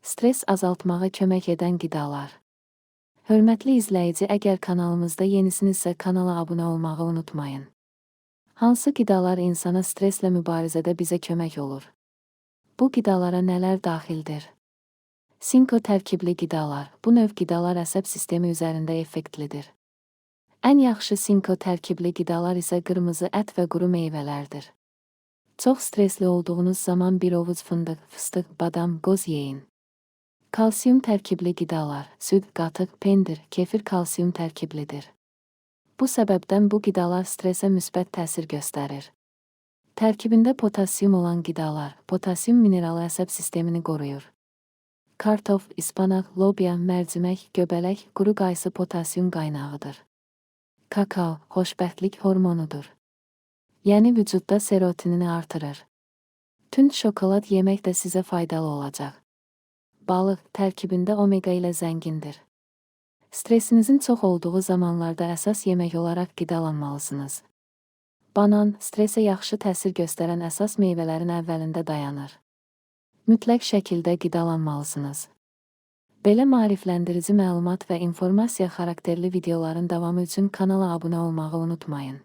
Stres azaltmağa kömək edən qidalar. Hörmətli izləyici, əgər kanalımızda yenisinizsə kanala abunə olmağı unutmayın. Hansı qidalar insana streslə mübarizədə bizə kömək olur? Bu qidalara nələr daxildir? Sinko tərkibli qidalar. Bu növ qidalar əsəb sistemi üzərində effektlidir. Ən yaxşı sinko tərkibli qidalar isə qırmızı ət və quru meyvələrdir. Çox stresli olduğunuz zaman bir ovuc fındıq, fıstıq, badam, qoz yeyin. Kalsiyum tərkibli qidalar, süd, qatıq, pendir, kefir kalsiyum tərkiblidir. Bu səbəbdən bu qidalar stresə müsbət təsir göstərir. Tərkibində potassium olan qidalar, potassium mineralı əsəb sistemini qoruyur. Kartof, ispanaq, lobya, mərcimək, göbələk, quru qaysı potassium qaynağıdır. Kakao, xoşbəxtlik hormonudur. Yəni vücudda serotonini artırır. Tünd şokolad yemək də sizə faydalı olacaq. Balıq tərkibində omega ilə zəngindir. Stresinizin çox olduğu zamanlarda əsas yemək olaraq qidalanmalısınız. Banan, stresə yaxşı təsir göstərən əsas meyvələrin əvvəlində dayanır. Mütləq şəkildə qidalanmalısınız. Belə maarifləndirici məlumat və informasiya xarakterli videoların davamı üçün kanala abunə olmağı unutmayın.